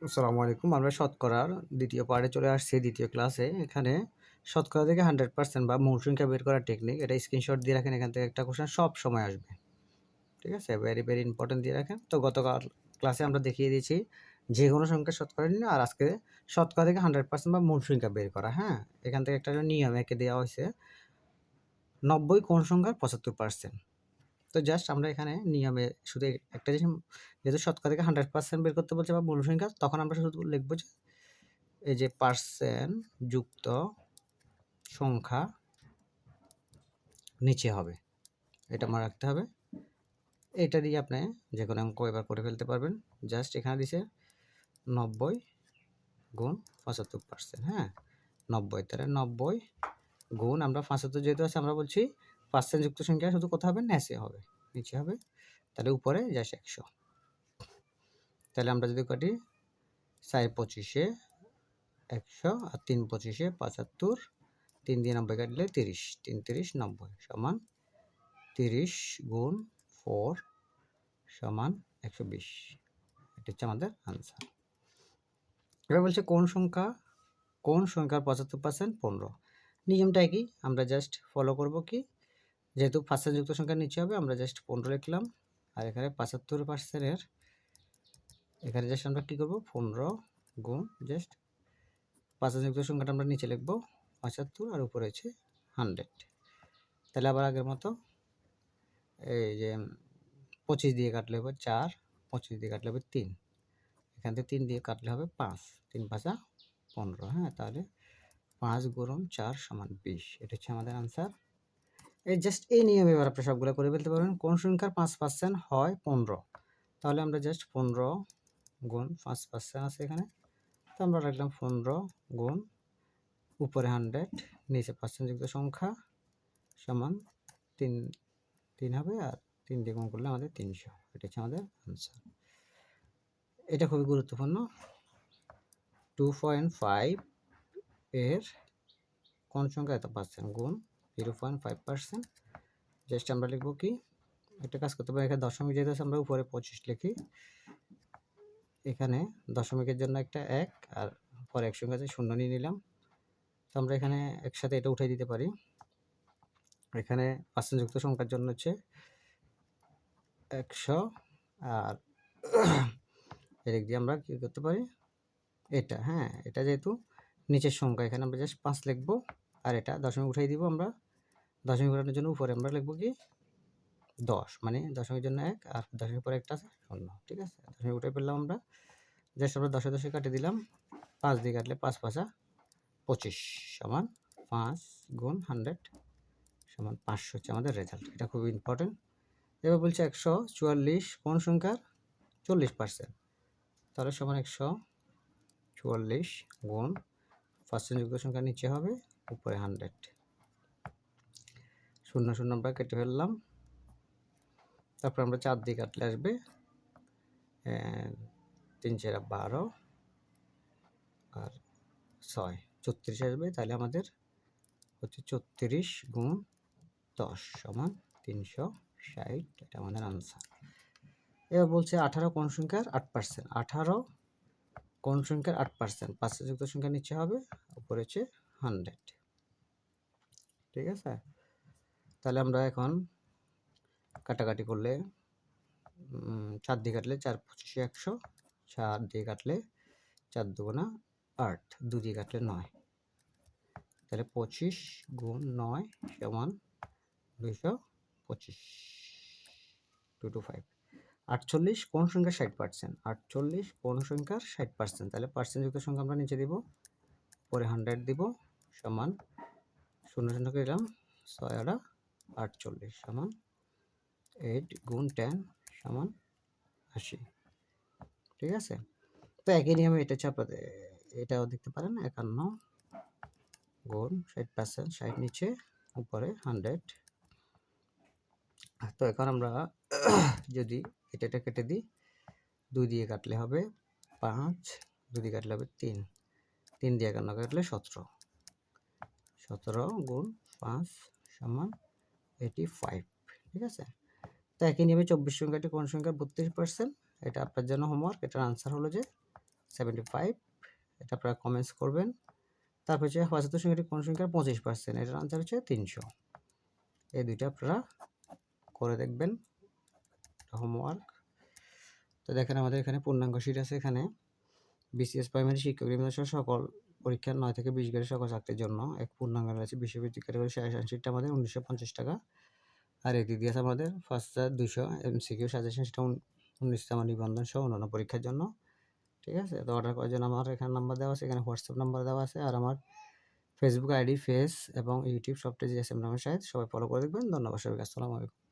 আসসালামু আলাইকুম। আমরা শতকরার দ্বিতীয় পার্টে চলে আসছি, দ্বিতীয় ক্লাসে। এখানে শতকরা থেকে 100% বা মূল সংখ্যা বের করার টেকনিক, এটা স্ক্রিনশট দিয়ে রাখেন। এখান থেকে একটা কোশ্চেন সব সময় আসবে, ঠিক আছে? ভেরি ভেরি ইম্পর্টেন্ট দিয়ে রাখেন। তো গতকাল ক্লাসে আমরা দেখিয়ে দিয়েছি যে কোনো সংখ্যা শতকরা নিয়ে, আর আজকে শতকরা থেকে 100% বা মূল সংখ্যা বের করা। হ্যাঁ, এখান থেকে একটা নিয়ম একে দেওয়া হয়েছে, 90 কোন সংখ্যার 75%। তো জাস্ট আমরা এখানে নিয়মে শুধু একটা জিনিস, যেহেতু শতকরা থেকে 100% বের করতে বলছে বা মূল সংখ্যা, তখন আমরা শুধু লিখবো যে এই যে পার্সেন্ট যুক্ত সংখ্যা নিচে হবে, এটা মনে রাখতে হবে। এটা দিয়ে আপনি যে কোনো অঙ্ক এবার করে ফেলতে পারবেন। জাস্ট এখানে দিছে 90 গুণ 75%। হ্যাঁ, 90, তাহলে 90 গুণ, আমরা 75 যেহেতু আছে, আমরা বলছি পার্সেন্ট যুক্ত সংখ্যা শুধু কোথাও হবে, নিচে হবে, নিচে হবে। তাহলে উপরে জাস্ট 100। তাহলে আমরা যদি কাটি 4 25-এ 100 আর 3 25-এ 75, 3 দিয়ে 90 কাটলে 30, 3 30 90 সমান 30 গুণ 4 সমান 120। এটা হচ্ছে আমাদের আনসার। এবার বলছে কোন সংখ্যার 75% 15। নিয়মটা কি, আমরা জাস্ট ফলো করব কি, যেহেতু পার্সেন্ট যুক্ত সংখ্যার নিচে হবে, আমরা জাস্ট 15 লিখলাম। আর এখানে 75%-এর এখানে জাস্ট আমরা কী করবো, 15 গুণ জাস্ট পার্সেন্ট যুক্ত সংখ্যাটা আমরা নিচে লিখবো 75, আর উপরে হচ্ছে 100। তাহলে আবার আগের মতো এই যে 25 দিয়ে কাটলে হবে 4, 25 দিয়ে কাটলে হবে 3, এখান থেকে 3 দিয়ে কাটলে হবে 5, 3 5 15। হ্যাঁ, তাহলে 5 গুণন 4 সমান 20। এটা হচ্ছে আমাদের আনসার। এই জাস্ট এই নিয়মে এবার আপনি সবগুলো করে ফেলতে পারবেন। কোন সংখ্যার 5% হয় 15? তাহলে আমরা জাস্ট 15 গুণ 5% আছে এখানে, তো আমরা রাখলাম 15 গুণ উপরে 100 নিচে পার্সেন্ট যুক্ত সংখ্যা সমান 3 হবে, আর 3 দিয়ে গুণ করলে আমাদের 300। এটা হচ্ছে আমাদের আনসার। এটা খুবই গুরুত্বপূর্ণ। 2.5 এর কোন সংখ্যা এত পার্সেন্ট গুণ 0.5%। জাস্ট আমরা লিখবো কি, একটা কাজ করতে পারি, এখানে দশমিক যেহেতু আছে আমরা উপরে 25 লিখি, এখানে দশমিকের জন্য একটা 1 আর পরে এক সংখ্যা আছে 0 নিয়ে নিলাম। তো আমরা এখানে একসাথে এটা উঠাই দিতে পারি। এখানে পার্সেন্ট যুক্ত সংখ্যার জন্য হচ্ছে 100, আর এদিক দিয়ে আমরা কী করতে পারি, এটা, হ্যাঁ, এটা যেহেতু নিচের সংখ্যা, এখানে আমরা জাস্ট 5 লিখবো, আর এটা দশমিক উঠাই দিব। আমরা দশমিক উঠানোর জন্য উপরে আমরা লিখবো কি 10, মানে দশমিকের জন্য 1 আর দশমিক পরে একটা আছে 0, ঠিক আছে? দশমিক উঠে ফেললাম আমরা, জাস্ট আমরা 10 10 কাটে দিলাম। 5 দিয়ে কাটলে 5 5 25 সমান 5 গুণ 100 সমান 500 হচ্ছে আমাদের রেজাল্ট। এটা খুবই ইম্পর্টেন্ট। এবার বলছে 144 কোন সংখ্যার 40%? তাহলে সমান 144 গুণ পার্সেন্ট যুক্ত সংখ্যা নিচে হবে, উপরে 100, 0 0 আমরা কেটে ফেললাম। তারপর আমরা 4 দিয়ে কাটলে আসবে 3 4 12 আর 6 34 আসবে। তাহলে আমাদের হচ্ছে 34 গুণ 10 সমান 360। এটা আমাদের আনসার। এবার বলছে 18 কোন সংখ্যার 8%? 18 কোন সংখ্যার 8%? পার্সেন্ট যুক্ত সংখ্যা নিচে হবে, উপরে হচ্ছে 100, ঠিক আছে? তাহলে আমরা এখন কাটাকাটি করলে 4 দিয়ে কাটলে 4 25 100, 4 দিয়ে কাটলে 4 দুগুণা 8, 2 দিয়ে কাটলে 9, তাহলে 25 গুণ 9 সমান 225, 225। 48 কোন সংখ্যার 60%? 48 কোন সংখ্যার 60%? তাহলে পার্সেন্ট যুক্ত সংখ্যা আমরা নিচে দিব, পরে 100 দিব, সমান 0 0 করে দিলাম, 6 আর 48 সমান 8 গুণ 10 সমান 80, ঠিক আছে? তো একই নিয়মে এটা হচ্ছে আপনাদের, এটাও দেখতে পারেন 51 গুণ 60%, 60 নিচে উপরে 100। তো এখন আমরা যদি এটা কেটে দিই, 2 দিয়ে কাটলে হবে 5, 2 দিয়ে কাটলে হবে 3, 3 দিয়ে 51 কাটলে 17, 17 গুণ 5 সমান 85, ঠিক আছে? তো একই নিয়মে 24 সংখ্যাটি কোন সংখ্যার 32%? এটা আপনার জন্য হোমওয়ার্ক। এটার আনসার হলো যে 75, এটা আপনারা কমেন্টস করবেন। তারপর হচ্ছে 75 সংখ্যাটি কোন সংখ্যার 25%, এটার আনসার হচ্ছে 300। এই দুইটা আপনারা করে দেখবেন হোমওয়ার্ক। তো দেখেন আমাদের এখানে পূর্ণাঙ্গ শীট আছে। এখানে বিসিএস প্রাইমারি শিক্ষক নিবন্ধন সহ সকল পরীক্ষার 9 থেকে 20 গ্রেডের সকল ছাত্রের জন্য এক পূর্ণাঙ্গ আছে। বিষয়ভিত্তিক ক্যাটাগরি সাজেশন শীটটা আমাদের 1950 টাকা। আর এদিক দিয়ে আছে আমাদের 5200 এমসিকিউ সাজেশন, সেটা 19তম নিবন্ধন সহ অন্যান্য পরীক্ষার জন্য। ঠিক আছে, তো অর্ডার করার জন্য আমার এখানে নাম্বার দেওয়া আছে, এখানে হোয়াটসঅ্যাপ নাম্বার দেওয়া আছে, আর আমার ফেসবুক আইডি, ফেস এবং ইউটিউব সবটাই জিএসএম নামের সাথে সবাই ফলো করে দেখবেন। ধন্যবাদ সবাইকে, আসসালামু আলাইকুম।